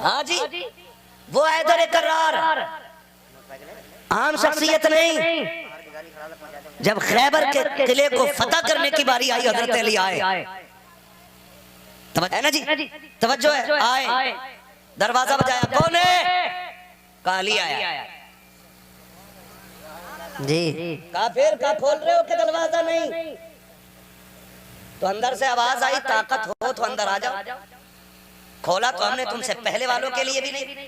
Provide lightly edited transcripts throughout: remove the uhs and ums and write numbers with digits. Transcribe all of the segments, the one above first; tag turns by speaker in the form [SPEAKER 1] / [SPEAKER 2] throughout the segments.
[SPEAKER 1] हाँ जी, वो हैदर करार, आम शख्सियत नहीं। जब खैबर के किले को फतह करने की बारी आई, हजरत अली आए, है ना जी, तवज्जो है, आए, दरवाजा बजाया, कौन है? काली आया जी। काफिर का खोल रहे हो कि दरवाजा नहीं? तो अंदर से आवाज आई, ताकत हो तो अंदर आ जाओ। खोला तो हमने तुमसे पहले वालों के लिए भी नहीं,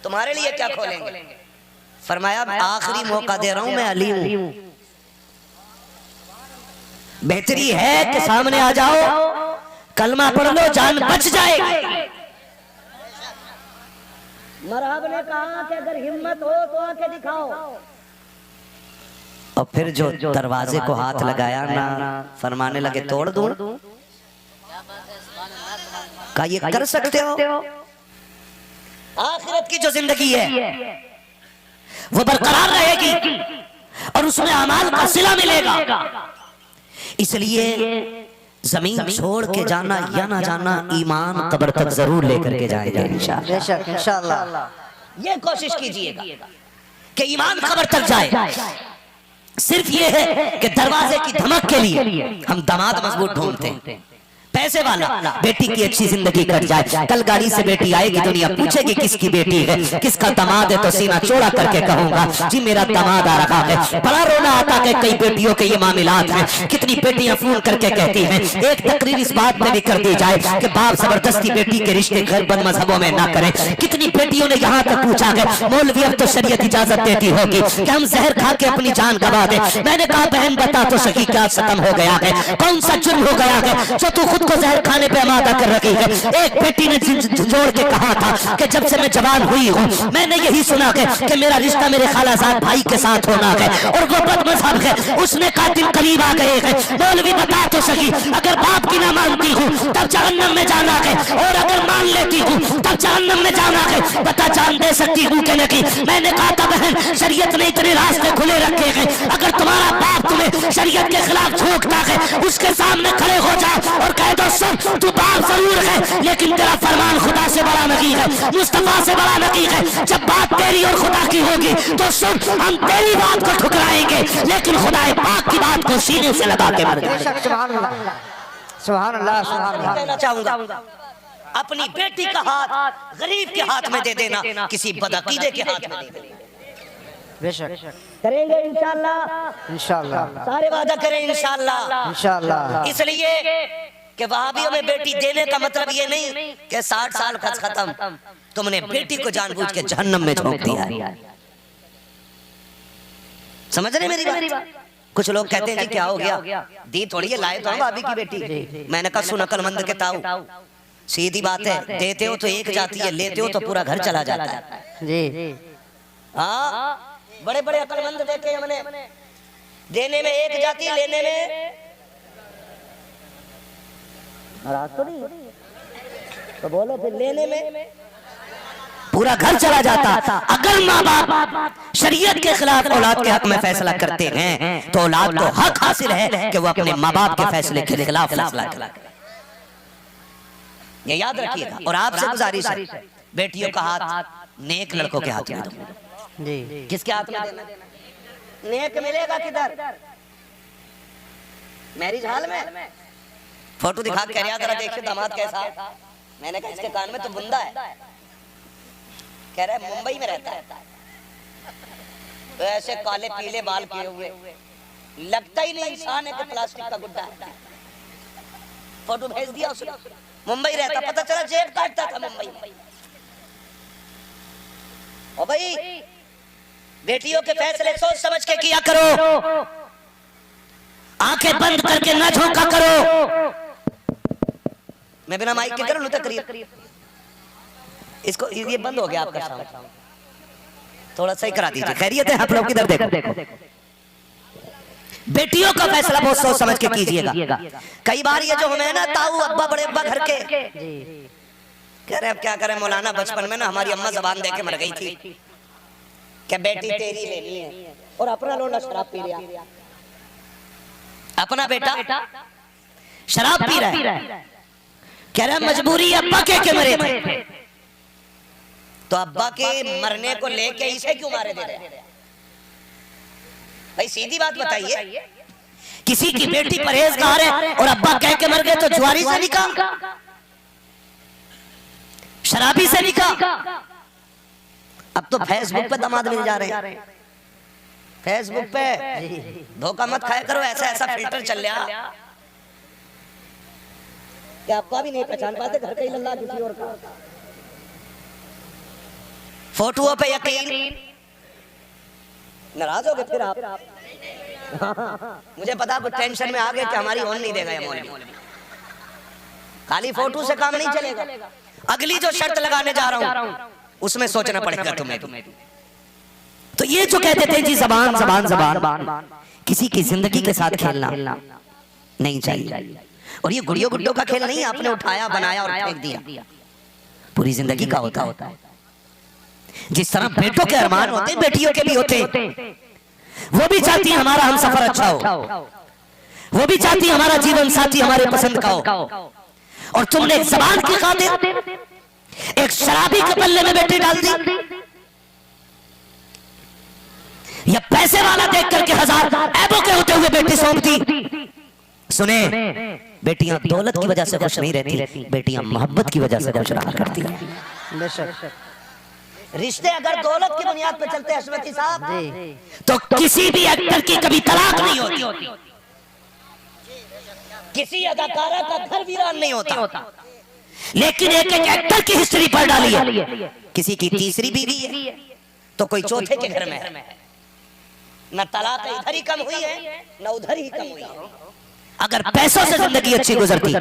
[SPEAKER 1] तुम्हारे लिए क्या खोलेंगे? फरमाया आखिरी मौका दे रहा हूं, मैं अली हूं, बेहतरी है कि सामने आ जाओ, कलमा पढ़ लो, जान बच जाएगी। मरहब ने कहा कि अगर हिम्मत हो तो आके दिखाओ। और फिर जो दरवाजे को हाथ लगाया ना, फरमाने लगे तोड़ दूं। का ये कर सकते हो? आखिरत की जो जिंदगी है वो बरकरार रहेगी और उसमें अमाल का सिला मिलेगा। इसलिए जमीन छोड़ के जाना या ना जाना, ईमान कब्र तक जरूर लेकर के जाएगा इंशाअल्लाह। ये कोशिश कीजिएगा कि ईमान कब्र तक जाए। सिर्फ ये है कि दरवाजे की धमक के लिए हम दामाद मजबूत ढूंढते हैं, पैसे वाला, बेटी की अच्छी जिंदगी कट जाए। कल गाड़ी से बेटी आएगी, दुनिया पूछेगी किसकी बेटी है, किसका दामाद है, तो सीना चौड़ा करके कहूंगा जी मेरा दामाद आ रहा है। बड़ा रोना आता है कई बेटियों के ये मामलात हैं। कितनी बेटियां फोन करके कहती हैं, एक तकरीर इस बात में भी कर दी जाए कि बाप जबरदस्ती बेटी के रिश्ते घर बंद मजहबों में ना करें। कितनी बेटियों ने यहाँ तक पूछा है मौलवी अब तो शरीयत इजाजत देती होगी कि हम जहर खा के अपनी जान गवा दे। मैंने कहा बहन बता तो सही क्या खत्म हो गया है, कौन सा जुर्म हो गया है जो तू को जहर खाने पे आमादा कर रखी है। एक बेटी ने झंझोड़ के कहा था कि जब से मैं जवान हुई हूँ मैंने यही सुना है कि मेरा रिश्ता मेरे खालाजाद भाई के साथ होना है, और वो बदमज़हब है, उसने कातिल करीब आ गए हैं। मौलवी बता तो सही, अगर बाप की ना मानती हूँ तब जहन्नम में जाना है, और अगर मान लेती हूँ तब जहन्नम में जाना है। बता जान दे सकती हूँ कि नहीं? मैंने कहा था बहन शरीयत ने इतने रास्ते खुले रखे हैं, अगर तुम्हारा बाप तुम्हें शरीयत के खिलाफ झोंकता है उसके सामने खड़े हो जाओ और कह दो सुन तू बाप जरूर है लेकिन तेरा फरमान खुदा से बड़ा नहीं है, मुस्तफा से बड़ा नहीं है। जब बात तेरी और खुदा की होगी तो सुन हम तेरी बात को ठुकराएंगे लेकिन खुदा पाक की बात को सीने से लगा के मर जाएंगे। सुभान अल्लाह, सुभान अल्लाह। कहना चाहूंगा अपनी बेटी का हाथ गरीब के हाथ में दे देना, किसी बदअकीदे के हाथ में दे देना। बेशक करेंगे इंशाअल्लाह, इंशाअल्लाह सारे वादा करें इंशाअल्लाह, इंशाअल्लाह। इसलिए कि वहाबियों में बेटी देने का मतलब ये नहीं कि 60 साल का खत्म, तुमने बेटी को जानबूझ के जहन्नम में झोंक दिया। समझ रहे मेरी बात? कुछ लोग कहते हैं जी क्या हो गया, दी थोड़ी है, लाए तो हम भाभी की बेटी। मैंने कहा सुन अकलमंद के ताऊ, सीधी बात है, देते हो तो एक जाती है, लेते हो तो पूरा घर चला जाता है जी। हाँ बड़े बड़े अकलमंद देखे हमने, देने में एक जाती है, लेने में तो नहीं, तो बोलो फिर लेने में पूरा घर चला जाता। अगर माँ बाप शरीयत के खिलाफ औलाद के हक में फैसला करते हैं तो औलाद को हक हासिल है कि वो अपने माँ बाप के फैसले के खिलाफ फैसला करे। ये याद रखिएगा। और आपसे गुजारिश है बेटियों का हाथ नेक लड़कों के हाथ में दो जी। किसके हाथ में देना? नेक मिलेगा किधर? मैरिज हॉल में फोटो दिखा के कह रहा देखिए दामाद कैसा है। मैंने कहा इसके कान में तो बुंदा है, कह रहा है मुंबई में रहता है, तो ऐसे काले पीले बाल किए हुए लगता ही नहीं इंसान है कि प्लास्टिक का गुड्डा है। फोटो भेज दिया उसने, मुंबई रहता, पता चला जेब काटता था मुंबई में। ओ भाई बेटियों के फैसले सोच समझ के किया करो, आंखें बंद करके ना झोंका करो। मैं बिना माइक के करूं तकरीर, इसको ये बंद हो गया आपका साउंड, थोड़ा सही करा दीजिए। खैरियत है आप लोग किधर देखो। बेटियों का फैसला बहुत सोच समझ के कीजिएगा। कई बार ये जो हमें ना ताऊ अब्बा बड़े अब्बा घर के कह रहे अब क्या करें मौलाना, बचपन में ना हमारी अम्मा जबान दे के मर गई थी क्या बेटी तेरी लेनी है, और अपना लोला शराब पी रहा, अपना बेटा शराब पी रहा है, कह रहा मजबूरी अब्बा के मरे थे। तो अब्बा के मरने को लेके इसे क्यों मारे दे रहे हैं? भाई सीधी बात बताइए, किसी की बेटी परहेजगार है और अब्बा कह के मर गए तो जुआरी से निकाह, शराबी से निकाह। अब तो फेसबुक पे दामाद मिल जा रहे हैं, फेसबुक पे धोखा मत खाया करो, ऐसा ऐसा फिल्टर चल रहा कि आपका भी नहीं पहचान पाते, घर का ही लल्ला किसी और का। फोटोओं पे यकीन, नाराज हो गए फिर आप। मुझे पता कुछ टेंशन में आ गए कि हमारी होन नहीं देगा ये मौलवी। खाली फोटो से काम नहीं चलेगा, अगली जो शर्त लगाने जा रहा हूं उसमें सोचना पड़ेगा तुम्हें। तो ये जो कहते थे जी जबान जबान जबान, किसी की जिंदगी के साथ खेलना नहीं चाहिए। और ये गुड़ियों गुड्डों का खेल नहीं, आपने उठाया बनाया और फेंक दिया, पूरी जिंदगी का होता है। जिस तरह बेटों के अरमान होते, बेटियों के भी होते। वो भी चाहती है हमारा हम सफर अच्छा हो, वो भी चाहती है हमारा जीवन साथी हमारे पसंद का हो। और तुमने एक जबान की खातिर एक शराबी के पल्ले में बेटी डाल दी, या पैसे वाला देख करके हजार ऐबों के होते हुए बेटी सौंप दी। सुने, बेटियां दौलत की वजह से खुश नहीं रहती, बेटियां मोहब्बत की वजह से खुश रहा करती हैं। रिश्ते अगर दौलत की बुनियाद पर चलते हैं हशमती साहब, तो किसी भी एक्टर की कभी तलाक नहीं होती, किसी अदाकारा का घर वीरान नहीं होता। लेकिन एक एक एक्टर की हिस्ट्री पढ़ डाली है, किसी की तीसरी बीवी है तो कोई चौथे के घर में है। न तलाक इधर ही कम हुई है न उधर ही कम हुई है। अगर पैसों से जिंदगी अच्छी गुजरती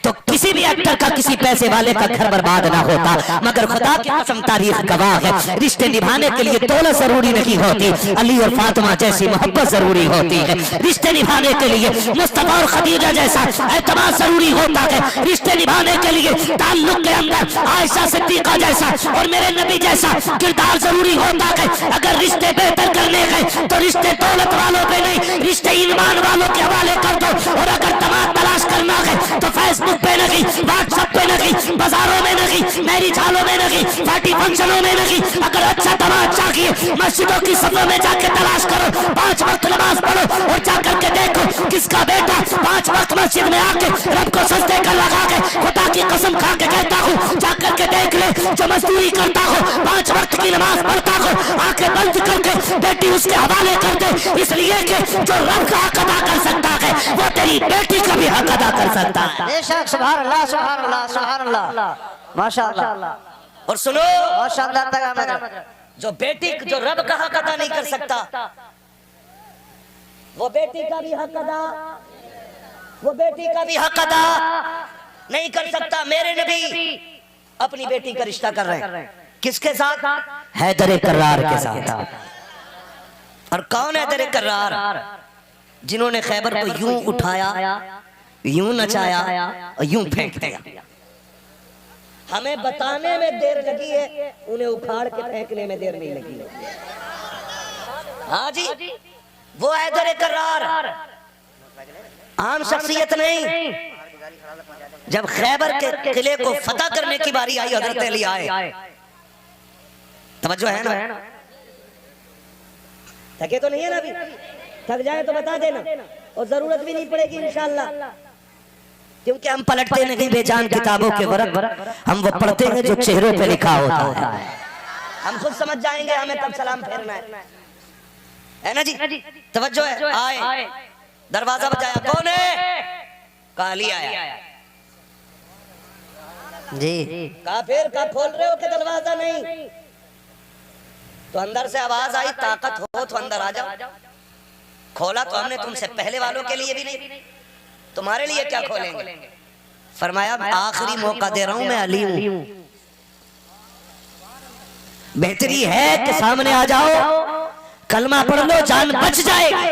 [SPEAKER 1] तो किसी भी एक्टर का किसी पैसे वाले का घर बर्बाद ना होता। मगर खुदा की कसम तारीख गवाह है, रिश्ते निभाने के लिए दौलत जरूरी नहीं होती, अली और फातिमा जैसी मोहब्बत जरूरी होती है। रिश्ते निभाने के लिए मुस्तफा और खदीजा जैसा एतमाद जरूरी होता है। रिश्ते निभाने के लिए ताल्लुक के अंदर आयशा सिद्दीका जैसा और मेरे नबी जैसा किरदार जरूरी होता है। अगर रिश्ते बेहतर करने गए तो रिश्ते दौलत वालों पे नहीं, रिश्ते ईमान वालों के हवाले कर दो। और अगर तमाम तलाश करना है तो फेसबुक पे नहीं, व्हाट्सएप पे नहीं, बाजारों में नहीं, मैरिज हॉलों में नहीं, पार्टी फंक्शनों में नहीं। अगर अच्छा तमाम चाहिए मस्जिदों की सफों में जाके तलाश करो, 5 वक्त नमाज पढ़ो और जाकर के देखो किसका बेटा 5 वक्त मस्जिद में आके रब को सजदे कर लगा के, खुदा की कसम खा के कहता हूँ जाकर के देख ले, जो मजदूरी करता हो 5 वक्त की नमाज पढ़ता हो, आंखें बंद करके बेटी उसके हवाले कर दे, इसलिए कि जो रब का हक अदा कर सकता है वो तेरी बेटी का भी हक अदा कर सकता है।
[SPEAKER 2] बेशक, सुभान अल्लाह, सुभान अल्लाह, सुभान अल्लाह, माशाअल्लाह।
[SPEAKER 1] और सुनो,
[SPEAKER 2] माशाअल्लाह,
[SPEAKER 1] जो बेटी जो रब का हक अदा नहीं कर सकता, वो बेटी का भी हक अदा, वो बेटी का भी हक अदा नहीं कर सकता। मेरे नबी अपनी बेटी का रिश्ता कर रहे हैं, किसके साथ? हैदर कर्रार के साथ। और कौन हैदर कर्रार? जिन्होंने खैबर को यूं उठाया, यूं नचाया और यूं फेंक दिया। हमें बताने में देर लगी है, उन्हें उखाड़ के फेंकने में देर नहीं लगी है। हाँ जी, वो हैदर कर्रार, आम शख्सियत नहीं। जब खैबर के किले को फतह करने की बारी आई, हजरत अली आए। तवज्जो है ना? थके तो नहीं है ना अभी? थक जाए तो बता देना, और जरूरत भी नहीं पड़ेगी इंशाअल्लाह, क्योंकि हम पलटते नहीं बेजान किताबों के वर्क, हम वो पढ़ते हैं जो चेहरों पे लिखा होता है। हम खुद समझ जाएंगे हमें कब सलाम फेरना है ना जी? तवज्जो है। आए, दरवाजा बजाया, कौन है? काली आया
[SPEAKER 2] जी।
[SPEAKER 1] कहा फिर का खोल रहे हो कि दरवाजा नहीं? तो अंदर से आवाज आई, ताकत हो तो अंदर आ जाओ। खोला तो हमने तुमसे पहले वालों के लिए भी नहीं, तुम्हारे लिए क्या खोलेंगे? फरमाया आखिरी मौका दे रहा हूं, मैं अली हूं, बेहतरी है कि सामने आ जाओ, कलमा पढ़ लो, जान बच जाएगी।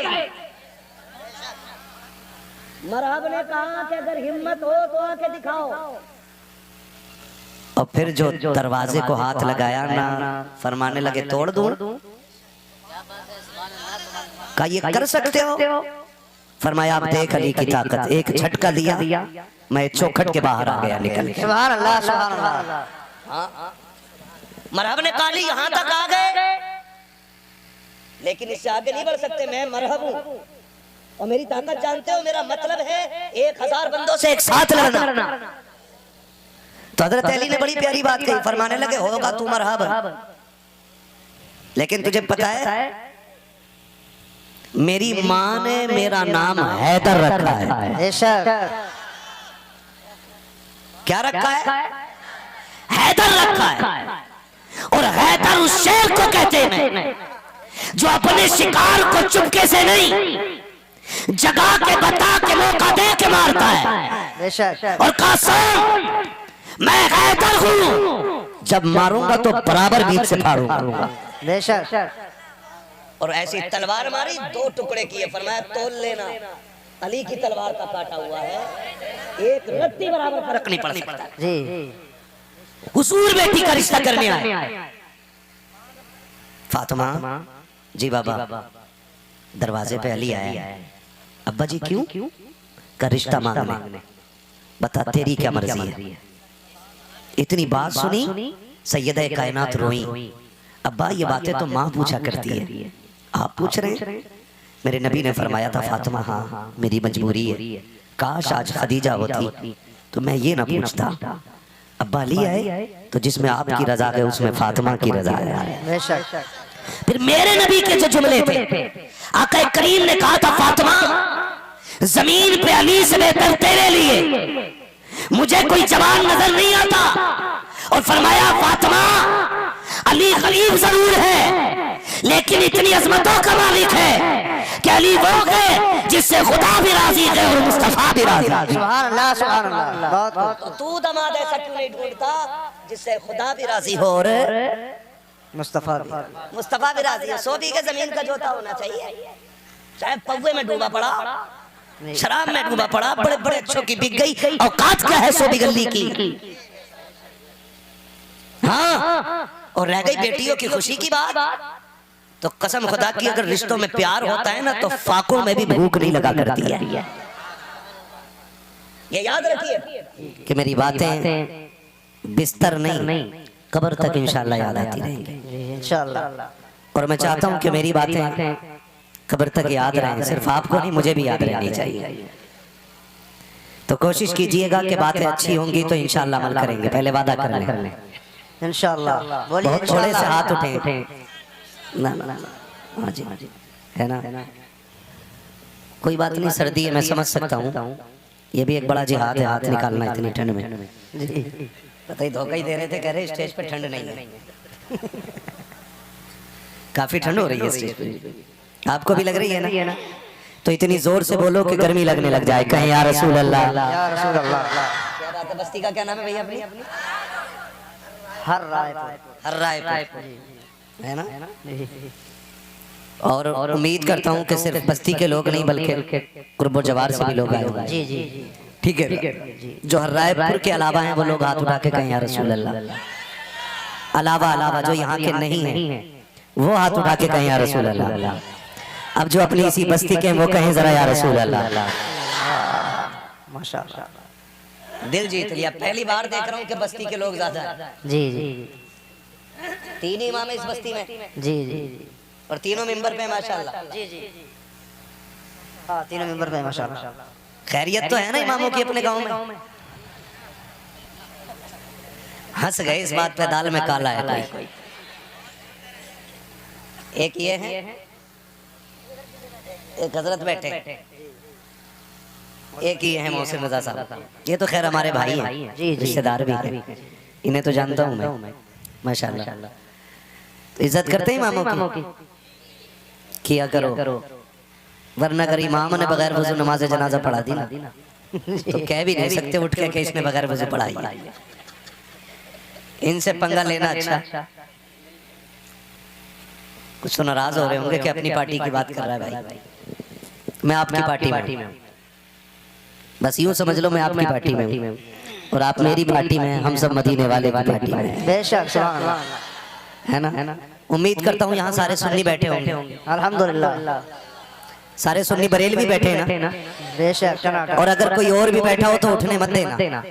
[SPEAKER 1] मरहब ने कहा कि अगर हिम्मत हो तो आके दिखाओ। और फिर जो दरवाजे को हाथ लगाया ना, फरमाने लगे तोड़ दूं। का ये कर सकते हो? फरमाया आप देख अली की ताकत, एक झटका दिया, मैं चौखट के बाहर आ गया निकल के।
[SPEAKER 2] सुभान अल्लाह, सुभान अल्लाह।
[SPEAKER 1] मरहब ने कहा यहां तक आ गए, लेकिन इससे आगे नहीं बढ़ सकते। मैं मरहब हूं और मेरी ताकत जानते हो, मेरा मतलब है 1000 बंदों से एक साथ लड़ना। तो हजरत अली ने बड़ी प्यारी बात कही, फरमाने लगे होगा तू मरहब, लेकिन तुझे पता है मेरी माँ ने मेरा नाम हैदर रखा है।
[SPEAKER 2] बेशक।
[SPEAKER 1] क्या रखा है? हैदर रखा है। और हैदर उस शेर को कहते हैं जो अपने शिकार को चुपके से नहीं, जगा के बता के मौका दे के मारता है।
[SPEAKER 2] बेशक।
[SPEAKER 1] और कसम मैं हैदर हूं, जब मारूंगा तो बराबर बीच से फाड़ूंगा।
[SPEAKER 2] बेशक।
[SPEAKER 1] और ऐसी तलवार मारी, 2 टुकड़े किए, फरमाया तोल लेना, अली की तलवार का काटा हुआ है, एक रत्ती बराबर फर्क नहीं पड़ सकता।
[SPEAKER 2] जी।
[SPEAKER 1] हुजूर बेटी का रिश्ता करने आए। फातिमा जी बाबा, दरवाजे पे अली आया। अब्बा जी क्यों? का रिश्ता मांगने। बता तेरी क्या मर्जी है? इतनी बात सुनी, सैयदा कायनात रोई। अब्बा ये बातें तो माँ पूछा करती है, आप पूछ रहे हैं? मेरे नबी ने फरमाया था फातिमा हाँ मेरी मजबूरी है, काश आज खदीजा होती तो मैं ये ना पूछता। अब्बा अली आए तो जिसमें आपकी रजा है उसमें फातिमा की रजा है।
[SPEAKER 2] बेशक।
[SPEAKER 1] फिर मेरे नबी के जो जुमले थे, आका करीम ने कहा था फातिमा जमीन पे अली से बेहतर तेरे लिए मुझे कोई जवान नजर नहीं आता। और फरमाया फातिमा अली गरीब जरूर है, लेकिन इतनी अजमतों का मालिक है कि अली वो है जिससे खुदा भी राजी है और मुस्तफा भी राजी है।
[SPEAKER 2] सुभान अल्लाह, सुभान अल्लाह। बहुत
[SPEAKER 1] तो तू दमाद ऐसा क्यों नहीं ढूंढता जिससे खुदा भी राजी हो और
[SPEAKER 2] मुस्तफा
[SPEAKER 1] भी राजी है? 100 बीघे जमीन का जोता होना चाहिए, चाहे पौवे में डूबा पड़ा, शराब में डूबा पड़ा, बड़े बड़े अच्छों की बिक गई, औकात क्या है 100 बिगल्ली की? हाँ, और रह गई बेटियों की खुशी की बात, तो कसम खुदा की अगर रिश्तों में प्यार होता है ना तो फाकों में भी भूख नहीं लगा करती है। ये याद रखिए कि मेरी बातें बिस्तर नहीं कब्र तक इंशाल्लाह याद आती रहेंगी
[SPEAKER 2] इंशाल्लाह।
[SPEAKER 1] और मैं चाहता हूं कि मेरी बातें कब्र तक याद रहें, सिर्फ आपको नहीं मुझे भी याद रहनी चाहिए। तो कोशिश कीजिएगा कि बातें अच्छी होंगी तो इंशाल्लाह अमल करेंगे, पहले वादा कर लें
[SPEAKER 2] इंशाल्लाह।
[SPEAKER 1] बहुत थोड़े से हाथ उठे ना ना, हाँ जी है ना, कोई बात नहीं, सर्दी है मैं समझ सकता हूँ, ये भी एक बड़ा जिहाद है हाथ निकालना इतनी ठंड में। पता ही धोखा ही दे रहे थे, कह रहे स्टेज पे ठंड नहीं है। काफी ठंड हो रही है स्टेज पे, आपको भी लग रही है ना? तो इतनी जोर से बोलो कि गर्मी लगने लग जाए, कहीं या रसूल अल्लाह।
[SPEAKER 2] या रसूल अल्लाह।
[SPEAKER 1] क्या बात है? बस्ती का क्या नाम है भैया अपनी?
[SPEAKER 2] हर रायपुर
[SPEAKER 1] है ना? और उम्मीद करता हूँ कि सिर्फ बस्ती के लोग नहीं बल्कि कुर्बो जवार से भी लोग आए।
[SPEAKER 2] जी जी।
[SPEAKER 1] ठीक है, जो हर रायपुर के अलावा हैं वो लोग हाथ उठा के कहें या रसूल अल्लाह। अलावा जो यहाँ के नहीं है वो हाथ उठा के कहें या रसूल अल्लाह। अब जो अपनी इसी बस्ती के वो कहें जरा या रसूल अल्लाह।
[SPEAKER 2] माशाअल्लाह,
[SPEAKER 1] दिल जीत लिया। पहली बार देख रहा हूँ कि बस्ती के लोग ज्यादा हैं।
[SPEAKER 2] जी जी
[SPEAKER 1] 3 इमाम है इस बस्ती में,
[SPEAKER 2] जी जी
[SPEAKER 1] और तीनों मेंबर पे माशाल्लाह।
[SPEAKER 2] जी जी। हाँ, तीनों मेंबर पे माशाअल्लाह।
[SPEAKER 1] खैरियत तो है ना इमामों की अपने गांव में? हंस गए इस बात पे, दाल में काला है कोई। एक ये है, एक हजरत बैठे, एक ही है मोहसिन रजा साहब। ये तो खैर हमारे भाई हैं, रिश्तेदार भी हैं, इन्हें तो जानता हूँ मैं माशाल्लाह। तो इज्जत करते हैं इमामों की, किया करो, वरना अगर इमाम ने बगैर वजू नमाज जनाजा पढ़ा दी ना तो कह भी नहीं सकते उठ के कि इसने बगैर वजू पढ़ाई है। इनसे पंगा लेना अच्छा। कुछ तो नाराज हो रहे होंगे कि अपनी पार्टी की बात कर रहा है भाई। मैं आपकी पार्टी में हूं, बस यूं समझ लो मैं आपकी पार्टी में हूं और आप मेरी पार्टी में, हम सब मदीने वाले की पार्टी में।
[SPEAKER 2] बेशक, सुभान अल्लाह।
[SPEAKER 1] है ना? उम्मीद करता हूँ यहाँ सारे सुन्नी बैठे होंगे।
[SPEAKER 2] अल्हम्दुलिल्लाह,
[SPEAKER 1] सारे सुन्नी बरेलवी बैठे हैं ना?
[SPEAKER 2] बेशक।
[SPEAKER 1] और अगर कोई और भी बैठा हो तो उठने मत देना।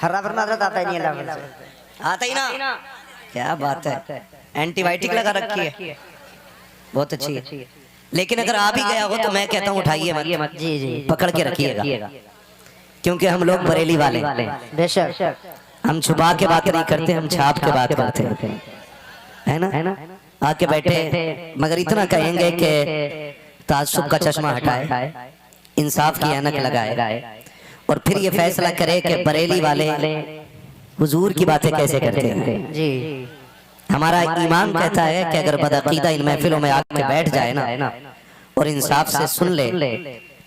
[SPEAKER 2] हर्रा पर मादरत आता ही नहीं अल्लाह से।
[SPEAKER 1] आता ही ना। क्या बात है, एंटीबायोटिक लगा रखी है, बहुत अच्छी है। लेकिन अगर आ भी गया हो तो मैं कहता हूँ उठाइए मत,
[SPEAKER 2] जी जी
[SPEAKER 1] पकड़ के रखिएगा, क्योंकि हम लोग बरेली वाले,
[SPEAKER 2] बेशक
[SPEAKER 1] हम छुपा के बात नहीं करते, हम छाप के बात करते हैं, है ना। आके बैठे, मगर इतना कहेंगे कि ताज्जुब का चश्मा हटाए, इंसाफ की ऐनक लगाए, और फिर ये फैसला करे कि बरेली वाले हुजूर की बातें कैसे करते हैं।
[SPEAKER 2] जी
[SPEAKER 1] हमारा ईमान कहता है कि अगर बदअकीदा इन महफिलों में आके बैठ जाए ना और इंसाफ से सुन ले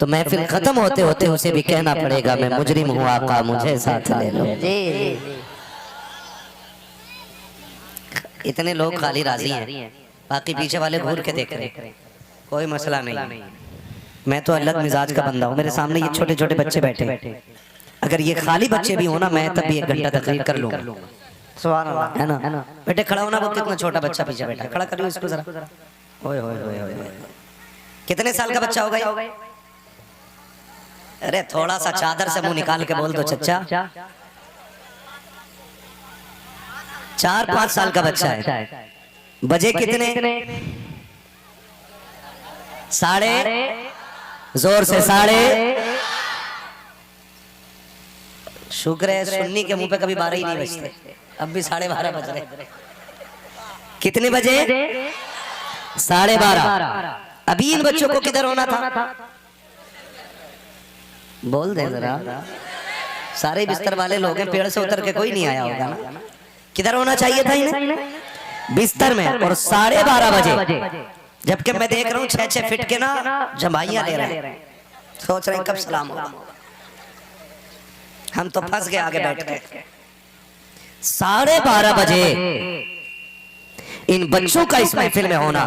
[SPEAKER 1] तो महफिल खत्म होते होते उसे भी कहना पड़ेगा मैं मुजरिम हूँ आका मुझे साथ ले लो।
[SPEAKER 2] जी जी
[SPEAKER 1] इतने लोग खाली राजी हैं, बाकी पीछे वाले घूर के देख रहे हैं, कोई मसला नहीं। मैं तो अलग मिजाज का बंदा हूँ, मेरे सामने ये छोटे छोटे बच्चे बैठे, अगर ये खाली बच्चे भी हो ना मैं तब भी 1 घंटा तकरीर कर लूंगा,
[SPEAKER 2] सुभान अल्लाह,
[SPEAKER 1] है ना। बेटे खड़ा होना, वो कितना छोटा बच्चा पीछे बैठा, खड़ा करियो इसको जरा। ओए होए होए होए, कितने साल का बच्चा होगा ये? अरे थोड़ा सा चादर से मुंह निकाल के बोल दो चच्चा। 4-5 साल का बच्चा है। बजे कितने? 12:30, जोर से 12:30। शुक्र है सुन्नी के मुंह पे कभी 12 ही नहीं बजते, अब भी 12:30 बज रहे। कितने बजे? 12:30। अभी इन बच्चों को किधर होना था? बोल दे जरा, सारे बिस्तर वाले लोग हैं, पेड़ से उतर के कोई नहीं आया होगा ना। किधर होना चाहिए था इन्हें? बिस्तर में। और 12:30 बजे, जबकि मैं देख रहा हूँ 6-6 फीट के ना जमाइयां ले रहे हैं, सोच रहे हैं कब सलाम होगा। हम तो फंस गए आगे बैठ के। 12:30 बजे इन बच्चों का इस महफिल में होना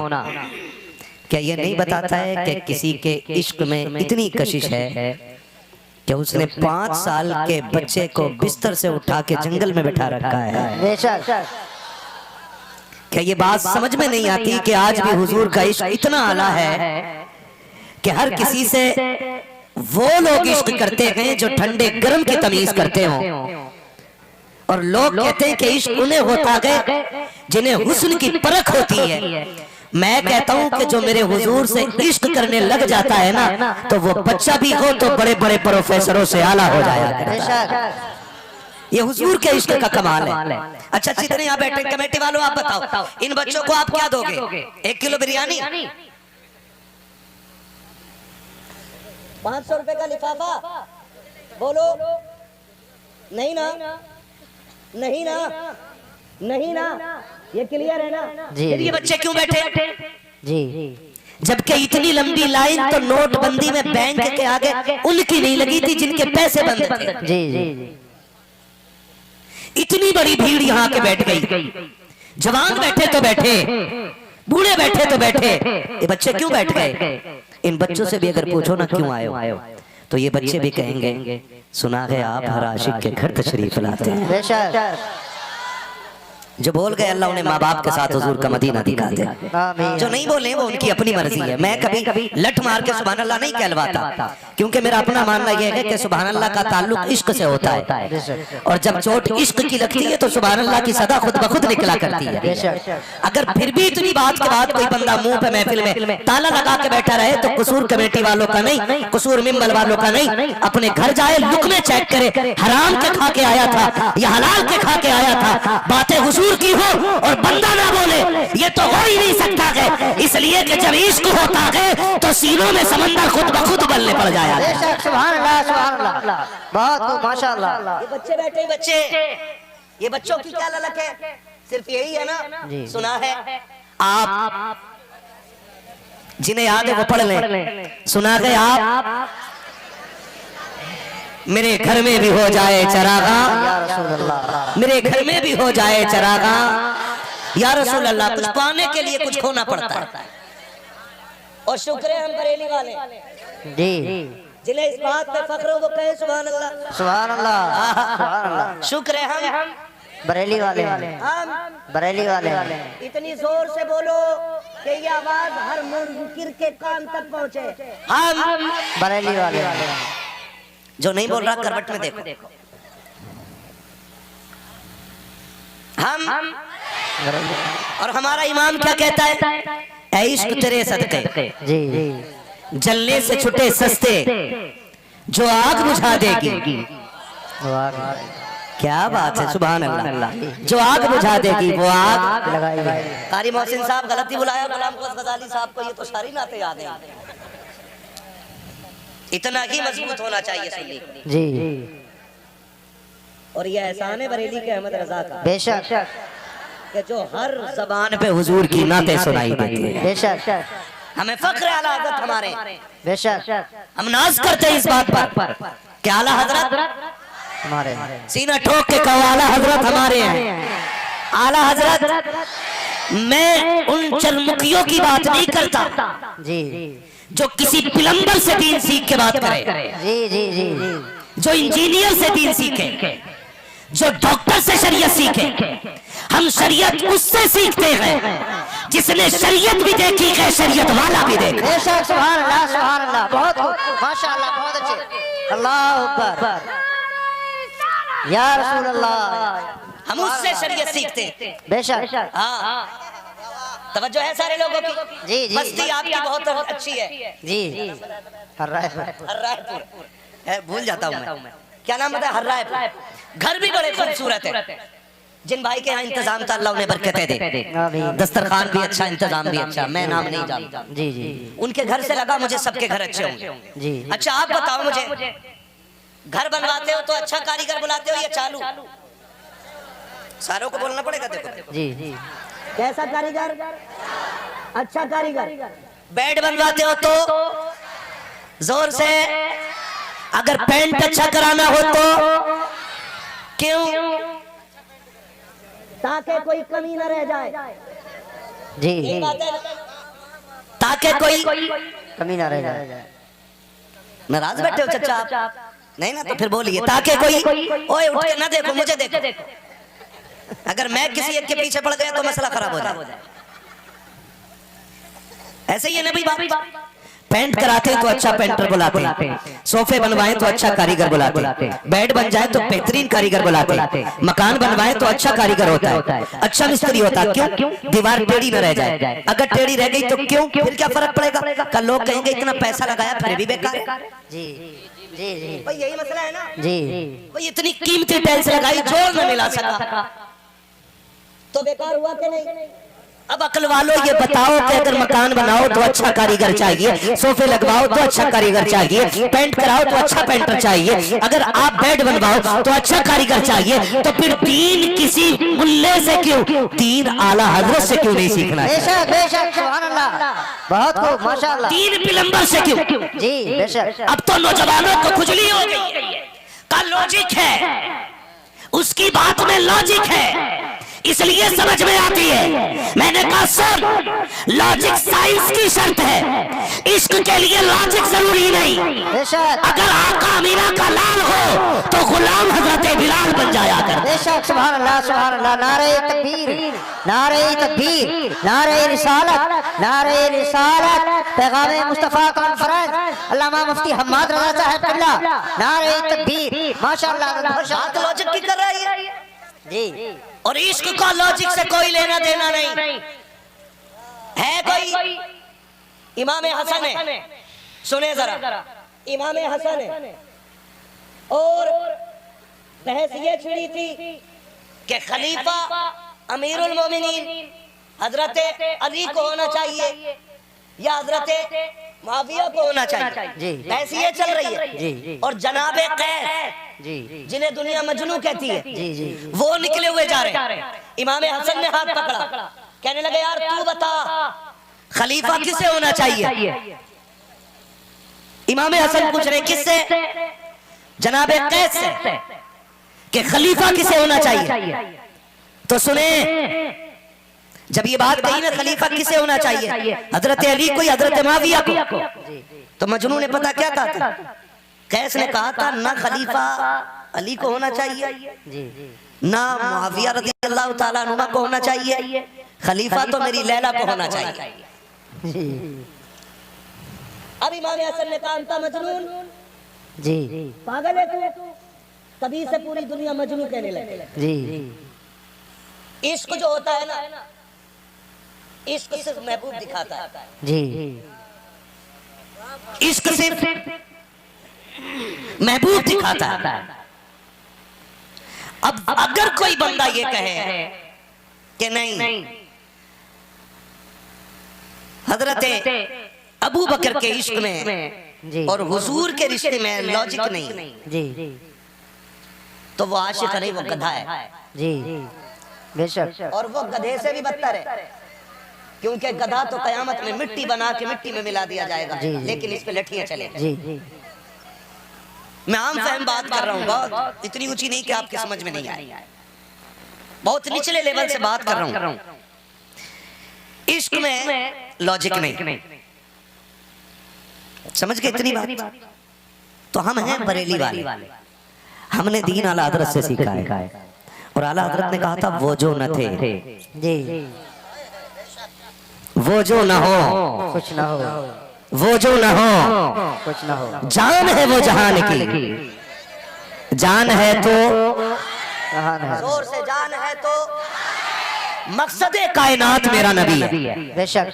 [SPEAKER 1] क्या ये नहीं बताता है कि किसी के इश्क में इतनी कशिश है कि उसने 5 साल के बच्चे को बिस्तर से उठा के जंगल में बैठा रखा है।
[SPEAKER 2] बेशक
[SPEAKER 1] क्या ये बात समझ में नहीं आती कि आज भी हुजूर का इश्क इतना आला है कि हर किसी से वो लोग इश्क करते हैं जो ठंडे गर्म की तमीज करते हो, और लोग कहते हैं कि इश्क उन्हें होता है जिन्हें हुस्न की परख होती है। मैं कहता हूं कि जो मेरे हुजूर से इश्क करने लग जाता है ना तो वो बच्चा भी हो तो बड़े बड़े प्रोफेसरों से आला हो जाया करता है। ये हुजूर के इश्क का कमाल है। अच्छा जितने यहाँ बैठे कमेटी वालों आप बताओ, इन बच्चों को आप क्या दोगे? 1 किलो बिरयानी, 500 रुपए का लिफाफा? बोलो नहीं ना, नहीं ना, नहीं ना, ये क्लियर है ना?
[SPEAKER 2] जी
[SPEAKER 1] ये बच्चे क्यों बैठे?
[SPEAKER 2] जी
[SPEAKER 1] जबकि इतनी लंबी लाइन तो नोटबंदी में बैंक के आगे उनकी नहीं लगी थी जिनके पैसे बंद थे।
[SPEAKER 2] जी जी
[SPEAKER 1] इतनी बड़ी भीड़ यहाँ के बैठ गई, जवान बैठे तो बैठे, बूढ़े बैठे तो बैठे, ये बच्चे क्यों बैठ गए? इन बच्चों से भी अगर पूछो ना क्यों आए हो तो ये बच्चे भी कहेंगे सुना है आप हर आशिक के घर तशरीफ लाते हैं।
[SPEAKER 2] बेशक
[SPEAKER 1] जो बोल गए अल्लाह उन्हें माँ बाप के साथ हुजूर का मदीना दिखा दे।
[SPEAKER 2] आमीन।
[SPEAKER 1] जो नहीं बोले वो उनकी अपनी मर्जी है। मैं कभी लठ मार के सुभान अल्लाह नहीं कहलवाता, क्योंकि मेरा अपना मानना यह है कि सुभान अल्लाह का ताल्लुक इश्क से होता है, और जब चोट इश्क की लगती है तो सुभान अल्लाह की सदा खुद ब खुद निकला करती है। अगर फिर भी इतनी बात के बाद कोई बंदा मुंह पे महफिल में ताला लगा के बैठा रहे तो कसूर कमेटी वालों का नहीं, कसूर मिंबर वालों का नहीं। अपने घर जाए, लुकमे चेक करे, हराम के खा के आया था या हलाल के खा के आया था, बातें हुजूर की हो और बंदा ना बोले, ये तो हो ही नहीं सकता है। इसलिए कि जब इश्क होता है तो सीनों में समंदर खुद ब खुद बनने पड़ जाया।
[SPEAKER 2] बेशक सुभान अल्लाह, सुभान अल्लाह, बहुत खूब माशाअल्लाह।
[SPEAKER 1] ये बच्चे बैठे ही बच्चे, ये बच्चों की क्या ललक है? सिर्फ यही है ना, सुना है आप जिन्हें याद है वो पढ़ लें। सुना है आप मेरे घर में भी हो जाए चरागा,
[SPEAKER 2] या रसूल अल्लाह,
[SPEAKER 1] मेरे घर में भी हो जाए चरागा, या रसूल अल्लाह। कुछ पाने के लिए कुछ खोना पड़ता है, और शुक्र है हम बरेली वाले
[SPEAKER 2] जी
[SPEAKER 1] जिन्हें इस बात पे फख्र हो वो कहे सुभान अल्लाह,
[SPEAKER 2] सुभान अल्लाह, सुभान अल्लाह।
[SPEAKER 1] शुक्र है हम
[SPEAKER 2] बरेली वाले,
[SPEAKER 1] हम
[SPEAKER 2] बरेली वाले।
[SPEAKER 1] इतनी जोर से बोलो कि ये आवाज हर मुनकिर के कान तक पहुंचे। हम
[SPEAKER 2] बरेली वाले।
[SPEAKER 1] जो नहीं बोल रहा करवट में देखो, हम और हमारा इमाम क्या कहता है? ऐ इश्क तेरे सदके
[SPEAKER 2] जी
[SPEAKER 1] जलने से छुटे सस्ते, जो आग बुझा देगी। क्या बात है, सुभान अल्लाह। जो आग बुझा देगी वो आग
[SPEAKER 2] लगाई।
[SPEAKER 1] कारी मोहसिन साहब गलती बुलाया गुलाम क़ुद्दस गज़ाली साहब को, ये तो सारी नाते याद है। इतना ही मजबूत होना चाहिए सुन्नी
[SPEAKER 2] जी।
[SPEAKER 1] और ये एहसान है बरेली के अहमद रजा का
[SPEAKER 2] बेशक
[SPEAKER 1] कि जो हर जबान पे हुजूर की नाते सुनाई देती है।
[SPEAKER 2] बेशक
[SPEAKER 1] हमें फख्र आला हज़रत हमारे,
[SPEAKER 2] बेशक
[SPEAKER 1] हम नाज करते हैं इस बात पर कि आला हजरत
[SPEAKER 2] हमारे
[SPEAKER 1] सीना ठोक के कहो आला हजरत हमारे हैं। आला हजरत, मैं उन चरमुखियों की बात नहीं करता
[SPEAKER 2] जी
[SPEAKER 1] जो किसी प्लम्बर से दीन सीख के बात करे,
[SPEAKER 2] जी जी जी
[SPEAKER 1] जो इंजीनियर से दीन सीखे, जो डॉक्टर से शरीयत सीखे। हम शरीयत उससे सीखते हैं जिसने शरीयत भी देखी है, शरीयत वाला भी देखा।
[SPEAKER 2] बेशक सुभान अल्लाह, बहुत माशाअल्लाह, बहुत अच्छे। अल्लाह अकबर, या रसूल अल्लाह।
[SPEAKER 1] हम उससे शरीयत सीखते हैं।
[SPEAKER 2] बेशक
[SPEAKER 1] हाँ, तवज्जो है सारे लोगों की।
[SPEAKER 2] जी जी
[SPEAKER 1] मस्ती आपकी बहुत अच्छी है।
[SPEAKER 2] जी
[SPEAKER 1] हर्रायपुर है, भूल जाता हूँ मैं, क्या नाम बताया? हर्रायपुर। घर भी बड़े खूबसूरत है। जिन भाई के यहाँ इंतजाम था अल्लाह उन्हें बरकतें दे। दस्तरखान भी अच्छा, इंतजाम भी अच्छा। मैं नाम नहीं जानता
[SPEAKER 2] जी जी।
[SPEAKER 1] उनके घर से लगा मुझे सबके घर अच्छे होंगे
[SPEAKER 2] जी।
[SPEAKER 1] अच्छा आप बताओ मुझे, घर बनवाते हो तो अच्छा कारीगर बुलाते हो या चालू? सारों को बोलना पड़ेगा। देखो
[SPEAKER 2] जी जी।
[SPEAKER 1] कैसा कारीगर? अच्छा कारीगर। बेड बनवाते हो तो जोर से, अगर पेंट अच्छा कराना हो तो क्यों? ताकि कोई कमी न रह जाए।
[SPEAKER 2] जी
[SPEAKER 1] ताकि कोई
[SPEAKER 2] कमी ना रह जाए।
[SPEAKER 1] नाराज बैठे हो चचा आप? नहीं ना, तो फिर बोलिए ताकि कोई। ओए उठ के ना देखो, मुझे देखो। अगर मैं किसी एक के पीछे पड़ गया तो मसला खराब हो जाए। ऐसे ही है ना भाई बाप। पेंट कराते हैं तो अच्छा पेंटर बुलाते हैं, सोफे बनवाए तो अच्छा कारीगर बुलाते हैं, बेड बन जाए तो बेहतरीन कारीगर बुलाते हैं, मकान बनवाए तो अच्छा कारीगर होता है, अच्छा मिस्त्री होता है। क्यों? दीवार टेढ़ी न रह जाए। अगर टेढ़ी रह गई तो क्यों? फिर क्या फर्क पड़ेगा? कल लोग कहेंगे इतना पैसा लगाया फिर भी बेकार है।
[SPEAKER 2] जी जी जी
[SPEAKER 1] भाई यही मसला है ना।
[SPEAKER 2] जी
[SPEAKER 1] भाई इतनी कीमती टाइल्स लगाई, जोड़ न मिला सका तो बेकार हुआ कि नहीं? अब अकल वालों ये बताओ कि अगर मकान बनाओ तो अच्छा कारीगर चाहिए, सोफे लगवाओ तो अच्छा कारीगर चाहिए, पेंट कराओ तो अच्छा पेंटर चाहिए, अगर आप बेड बनवाओ तो अच्छा कारीगर चाहिए, तो फिर दीन किसी मुल्ले से क्यों, दीन आला हजरत से क्यों नहीं सीखना है?
[SPEAKER 2] बेशक बेशक सुभान अल्लाह, बहुत खूब माशाअल्लाह।
[SPEAKER 1] दीन प्लम्बर से क्यों?
[SPEAKER 2] जी बेशक।
[SPEAKER 1] अब तो नौजवानों को खुजली हो गई है। का लॉजिक है, उसकी बात में लॉजिक है, इसलिए समझ में आती है। मैंने कहा सर, लॉजिक साइंस की शर्त है, इश्क के लिए लॉजिक जरूरी नहीं।
[SPEAKER 2] बेशक
[SPEAKER 1] अगर आका अमीरा का लाल हो तो गुलाम हजरत बिलाल बन जाया कर।
[SPEAKER 2] बेशक सुभान अल्लाह सुभान अल्लाह। नारे तकबीर, नारे तकबीर, नारे रिसालत, नारे रिसालत, पैगाम मुस्तफा कॉन्फ्रेंस अल्लामा मुफ्ती हम्माद रजा साहब किबला, नारे तकबीर माशाअल्लाह।
[SPEAKER 1] बात लॉजिक की कर रही है
[SPEAKER 2] जी।
[SPEAKER 1] और इश्क का लॉजिक से कोई लेना देना नहीं है। कोई इमाम हसन है, सुने जरा, इमाम हसन है और बहस ये छिड़ी थी कि खलीफा अमीरुल मोमिनीन हजरत अली को होना चाहिए या हजरत मुआविया को होना चाहिए।
[SPEAKER 2] जी
[SPEAKER 1] बहस ये चल रही है।
[SPEAKER 2] जी
[SPEAKER 1] और जनाबे कैस,
[SPEAKER 2] जी
[SPEAKER 1] जिन्हें दुनिया मजनू कहती है,
[SPEAKER 2] जी जी
[SPEAKER 1] वो निकले हुए जा रहे हैं। इमाम हसन ने हाथ पकड़ा, कहने लगे यार तू बता खलीफा किसे होना चाहिए? इमाम हसन पूछ रहे किससे? जनाबे कैस से कि खलीफा किसे होना चाहिए। तो सुने, जब ये बात कही ना खलीफा किसे होना चाहिए, हजरत अली को या हजरत मुआविया को, तो मजनू ने पता क्या कहा था? कैस ने कहा था ना खलीफा अली को होना चाहिए, ना मुआविया रज़ी अल्लाह ताला अन्हुमा को होना चाहिए, खलीफा तो मेरी लैला को होना चाहिए। अब इमाम हसन ने कहा अंता मजनून,
[SPEAKER 2] जी
[SPEAKER 1] पागल है तू, तभी से पूरी दुनिया मजनू कहने लगे।
[SPEAKER 2] जी
[SPEAKER 1] इश्क जो होता है ना, इश्क सिर्फ महबूब दिखाता है
[SPEAKER 2] जी।
[SPEAKER 1] इश्क सिर्फ महबूब दिखाता है। अब अगर कोई बंदा ये कहे कि नहीं हजरत अबू बकर के इश्क में
[SPEAKER 2] जी
[SPEAKER 1] और हुजूर के रिश्ते में लॉजिक नहीं,
[SPEAKER 2] जी
[SPEAKER 1] तो वो आशिक नहीं, वो गधा है।
[SPEAKER 2] जी बेशक।
[SPEAKER 1] और वो गधे से भी बदतर है, क्योंकि गधा तो कयामत में मिट्टी बना के मिट्टी में मिला दिया जाएगा, लेकिन इस पे लठियां चलेंगी।
[SPEAKER 2] जी
[SPEAKER 1] मैं आम फहम बात कर रहा हूँ, बहुत इतनी ऊंची नहीं कि आपकी समझ में नहीं आए, बहुत निचले लेवल से बात कर रहा हूँ। इश्क में लॉजिक नहीं, समझ के इतनी बात। तो हम हैं बरेली वाले, हमने दीन आला हजरत से सीखा है, और आला हजरत ने कहा था वो जो न थे
[SPEAKER 2] जी,
[SPEAKER 1] वो जो न हो
[SPEAKER 2] कुछ ना हो,
[SPEAKER 1] वो जो न हो
[SPEAKER 2] कुछ ना हो।
[SPEAKER 1] जान है वो जहान की, जान है तो
[SPEAKER 2] जहान है,
[SPEAKER 1] जोर से जान है तो मकसदे कायनात मेरा नबी है।
[SPEAKER 2] बेशक।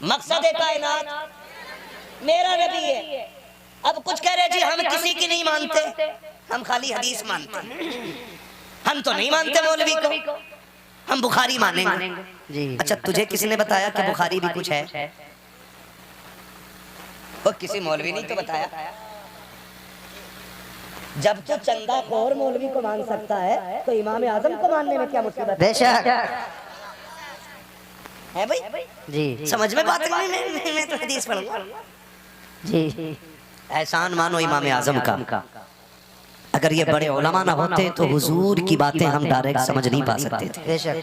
[SPEAKER 1] मकसदे कायनात मेरा नबी है। अब कुछ कह रहे जी हम किसी की नहीं मानते, हम खाली हदीस मानते हैं। हम तो नहीं मानते मौलवी को, हम बुखारी मानेंगे
[SPEAKER 2] जी।
[SPEAKER 1] अच्छा तुझे किसने बताया कि बुखारी भी कुछ है? वो किसी मौलवी नहीं तो बताया। जब तो चंदा खोर मौलवी को मान सकता है तो इमाम आजम को मानने में क्या मुसीबत है?
[SPEAKER 2] बेशक
[SPEAKER 1] है भाई
[SPEAKER 2] जी।
[SPEAKER 1] समझ में बात नहीं, मैं तो हदीस पढ़ूंगा
[SPEAKER 2] जी
[SPEAKER 1] एहसान मानो इमाम आजम का। अगर ये बड़े उलमा ना होते तो हुजूर की बातें हम डायरेक्ट समझ नहीं पा सकते थे।
[SPEAKER 2] बेशक।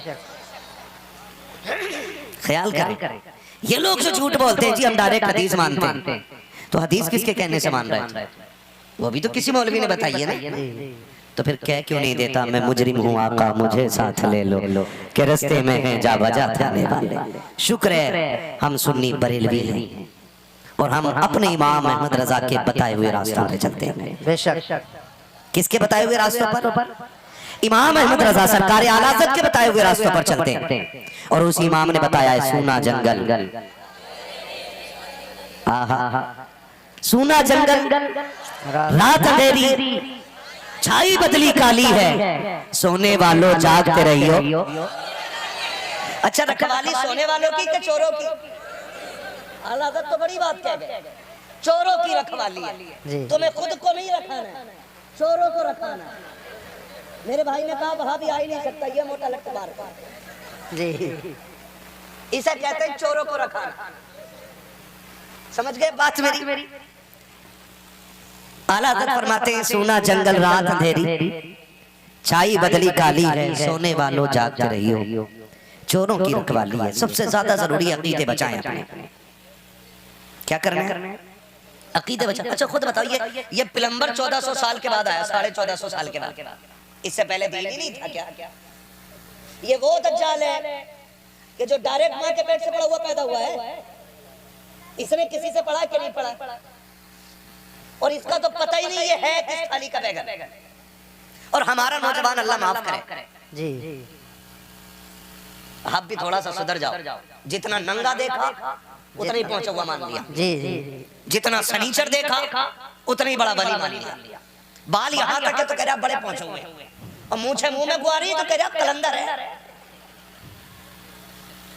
[SPEAKER 1] ख्याल करें, ये लोग जो झूठ बोलते हैं जी हम डायरेक्ट हदीस मानते हैं, तो हदीस किसके कहने से मान रहे थे? वो भी तो किसी मौलवी ने बताई है ना। तो फिर कह क्यों नहीं देता मैं मुजरिम हूँ आका मुझे साथ ले लो, के रास्ते में हैं जा बजा थाने वाले। शुक्र है हम सुन्नी बरेलवी हैं और हम अपने इमाम अहमद रजा के बताए हुए रास्तों पे चलते हैं।
[SPEAKER 2] बेशक।
[SPEAKER 1] किसके बताए हुए रास्तों पर? इमाम अहमद रजा सरकार आला हज़रत के बताए हुए रास्तों पर चलते हैं। और उस इमाम ने बताया है सूना जंगल, आहा सूना जंगल रात अंधेरी छाई बदली काली है, सोने वालों जागते रहियो। अच्छा रखवाली सोने वालों की कि चोरों की? आला हज़रत तो बड़ी बात कह गए, चोरों की रखवाली है। तुम्हें खुद को नहीं रखाना, चोरों को रखाना। मेरे भाई ने कहा वहां भी आ ही नहीं सकता, ये मोटा लगता मार
[SPEAKER 2] जी।
[SPEAKER 1] इसे कहते हैं चोरों को रखाना। समझ गए बात मेरी? आला हज़रत फरमाते हैं सूना जंगल रात अंधेरी छाई बदली काली है, सोने वालों जागते रहियो। चोरों की रखवाली है। सबसे ज्यादा जरूरी अकीदे बचाएं अपने। क्या करना है? अकीदे बचाएं। अच्छा खुद बताओ, ये प्लम्बर 1400 साल के बाद आया, 1450 साल के बाद। इससे पहले दीन ही नहीं था क्या? ये वो दज्जाल है कि जो डायरेक्ट मां के पेट से पड़ा हुआ पैदा हुआ है। इसने किसी से पढ़ा कि नहीं पढ़ा? और इसका तो पता ही नहीं ये है किस थाली का बैगन। और हमारा नौजवान अल्लाह माफ करे
[SPEAKER 2] जी।
[SPEAKER 1] आप भी थोड़ा सा सुधर जाओ। जितना नंगा देखा उतना ही पहुंचा हुआ मान लिया।
[SPEAKER 2] जी।
[SPEAKER 1] जितना सनीचर देखा उतना ही बड़ा बली मान लिया। बाल यहाँ तक है तो कह रहा बड़े पहुंचे हुए, और मूछे मुंह में गुआ रही तो कह रहा कलंदर है।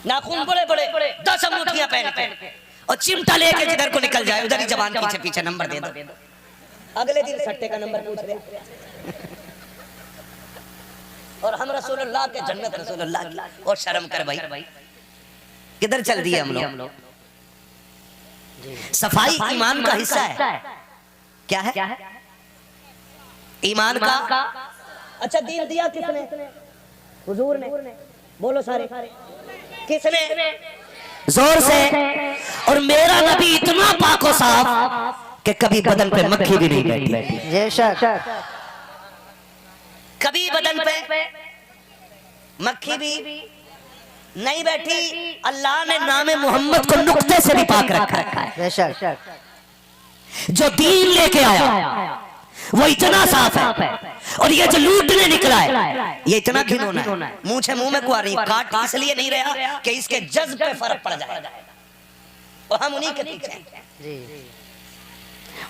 [SPEAKER 1] नाखून बड़े बड़े 10 अंगूठियां पहन के, और चिमटा लेके जिधर को निकल जाए उधर ही जबान पीछे पीछे नंबर दे दो। अगले दिन सट्टे का नंबर पूछ रहे। और हम रसूलुल्लाह के जन्नत रसूलुल्लाह की, और शर्म कर भाई किधर चल दिए हम लोग। सफाई ईमान का हिस्सा है। क्या है ईमान का? अच्छा दीन दिया किसने? हुजूर ने। बोलो सारे किसने? जोर से। और मेरा नबी इतना पाको साफ कि कभी बदन पे मक्खी भी नहीं बैठी।
[SPEAKER 2] बेशक।
[SPEAKER 1] कभी बदन पे मक्खी भी नहीं बैठी। अल्लाह ने नामे मोहम्मद को नुक्ते से भी पाक रखा है।
[SPEAKER 2] बेशक।
[SPEAKER 1] जो दीन लेके आया वो इतना साफ है, और ये जो लूटने निकला है ये इतना घिनौना है। मुंह से मुंह में कुआरी, काट इसलिए नहीं रहा कि इसके जज्ब पे फर्क पड़ जाए, और हम उन्हीं के पीछे हैं।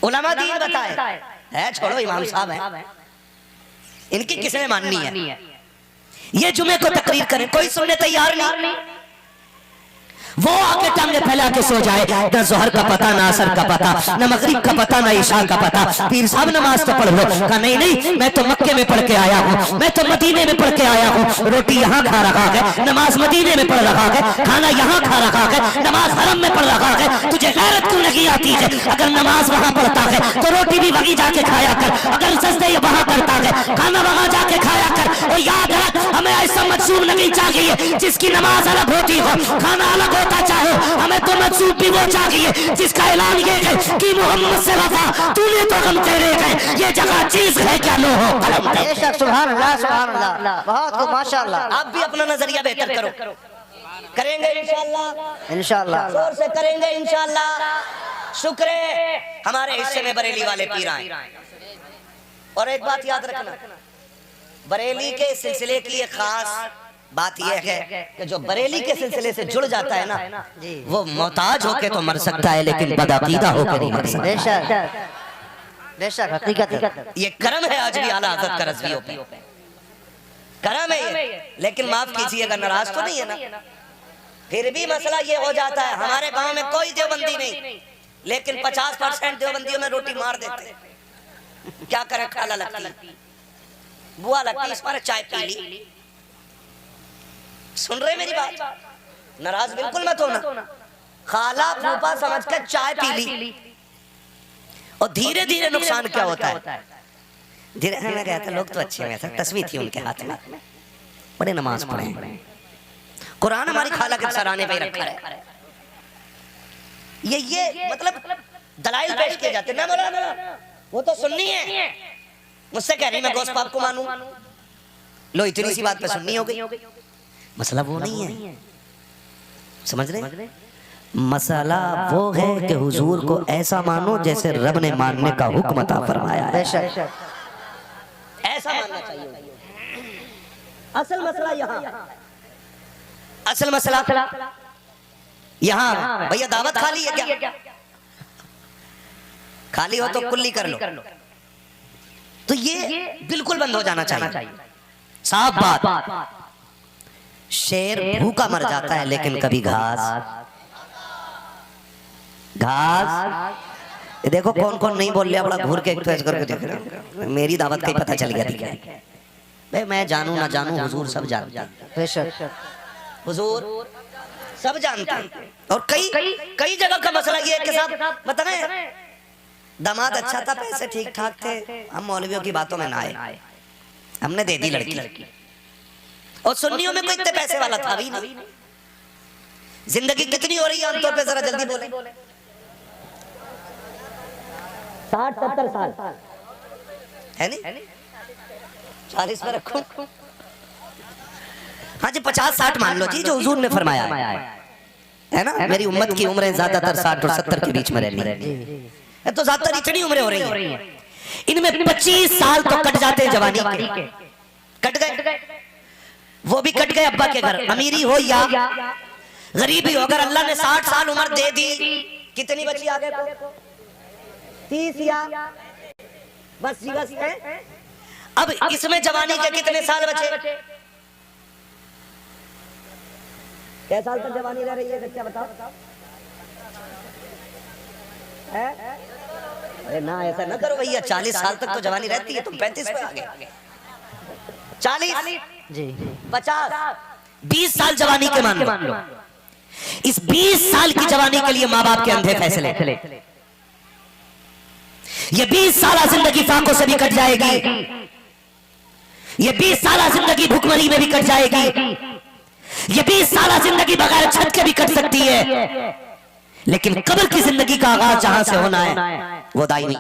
[SPEAKER 1] उलमा दीन बताए है, छोड़ो इमाम साहब है, इनकी किसने माननी है? ये जुमे को तकरीर करें, कोई सुनने तैयार नहीं। वो आके टांगे फैला के सो जाए, न जोहर का पता, ना असर का पता, न मगरिब का पता, ना इशा का पता। पीर साहब नमाज तो पढ़ लो। कहा नहीं नहीं, मैं तो मक्के में पढ़ के आया हूँ, मैं तो मदीने में पढ़ के आया हूँ। रोटी यहाँ खा रखा है, नमाज मदीने में पढ़ रखा है, खाना यहाँ खा रखा है, नमाज हरम में पढ़ रखा है। तुझे गैरत क्यों नहीं आती है? अगर नमाज वहाँ पढ़ता है तो रोटी भी वहीं जाके खाया कर, अगर सजदे वहाँ करता है खाना वहाँ जाके खाया कर। और याद रख, हमें ऐसा मंसूब नहीं चाहिए जिसकी नमाज अलग होती हो, खाना अलग होता चाहे। हमें तो मंसूब भी वो चाहिए जिसका ऐलान ये है कि मोहम्मद से वफा तूने तो गम तेरे गए, ये जगह चीज है क्या लो हो कलम।
[SPEAKER 2] बेशक, सुभान अल्लाह, सुभान अल्लाह, बहुत खूब, माशाअल्लाह।
[SPEAKER 1] आप भी अपना नजरिया बेहतर करो, करेंगे इंशाअल्लाह,
[SPEAKER 2] इंशाअल्लाह
[SPEAKER 1] जोर से करेंगे इंशाअल्लाह। शुक्र है हमारे हिस्से में बरेली वाले पीर आए। और एक बात याद रखना, बरेली के सिलसिले की एक खास बात यह है कि जो बरेली के सिलसिले से जुड़ जाता है ना, वो मोहताज होके तो मर सकता है लेकिन बदअकीदा होके नहीं मर सकता।
[SPEAKER 2] बेशक बेशक, हकीकत है।
[SPEAKER 1] ये करम है आज भी आला हज़रत का रज़वियों पे, करम है ये। लेकिन माफ कीजिएगा, नाराज तो नहीं है ना? फिर भी मसला ये हो जाता है, हमारे गांव में कोई देवबंदी नहीं, लेकिन 50% देवबंदियों में रोटी मार देते। क्या करे, खाला लगती, बुआ लगती, इस पर चाय पी ली। सुन रहे मेरी बात? नाराज बिल्कुल मत होना। खाला फूफा समझ कर चाय पी ली, और धीरे धीरे नुकसान क्या होता है? धीरे मैं गया था, लोग तो अच्छे हैं, तस्वीर थी उनके हाथ में, बड़े नमाज पढ़े, कुरान हमारी खाला के सराहने पे रखा है। ये मतलब दलाइल पेश किए जाते ना, मौलाना वो तो सुन्नी है, मुझसे कह रही मैं गौस पाक को मानूं। लो इतनी सी बात पे सुन्नी हो गई। मसला वो नहीं है, समझ रहे? मसला वो है कि हुजूर को ऐसा मानो जैसे रब ने मानने का हुक्म अता फरमाया है। ऐसा मानना चाहिए। असल मसला यहाँ भैया दावत खाली है क्या? खाली हो तो कुल्ली कर लो। तो ये बिल्कुल बंद हो जाना चाहिए। साफ बात, शेर भूखा मर जाता है लेकिन कभी घास देखो कौन कौन नहीं बोल लिया, बड़ा घूर के करके देख रहे। मेरी दावत का ही पता चल गया भाई, मैं जानू ना जानू हुजूर सब जानते हैं, हुजूर सब जानते हैं। और कई जगह का मसला ये है कि साहब बताएं, दामाद अच्छा था, पैसे ठीक ठाक थे, हम मौलवियों की बातों में ना आए, हमने दे दी लड़की। और सुन्नियों में कोई इतने पैसे वाला था भी नहीं। जिंदगी कितनी हो रही है आमतौर पे, जरा जल्दी बोले। 60-70 साल है नहीं? 40 में रखो, हाँ जी 50-60 मान लो जी, जो हुजूर ने फरमाया है ना। मेरी उम्मत की उम्रें ज्यादातर 60 और 70 के बीच में रहती है, तो ज्यादातर इतनी उम्रें हो रही हैं। इनमें 25 साल तो कट जाते हैं जवानी के, कट गए, वो भी कट गए अब्बा के घर, अमीरी हो या गरीबी हो। अगर अल्लाह ने 60 साल उम्र दे दी, कितनी बची आगे को? 30 या बस है। अब इसमें जवानी के कितने साल बचे? क्या साल तक जवानी रह रही है, क्या बताओ? अरे ना, ऐसा ना करो भैया, 40 साल तक तो जवानी रहती है, तुम 35 पे आ गए। 40 जी 50 20 साल जवानी के मान लो। इस 20 साल की जवानी के लिए माँ बाप के अंधे फैसले, ये 20 साल जिंदगी फाकों से भी कट जाएगी, ये 20 साल जिंदगी भुखमरी में भी कट जाएगी, ये 20 साल जिंदगी बगैर छत के भी कट सकती है, लेकिन कब्र की जिंदगी का आगाज जहां से होना है वो दायमी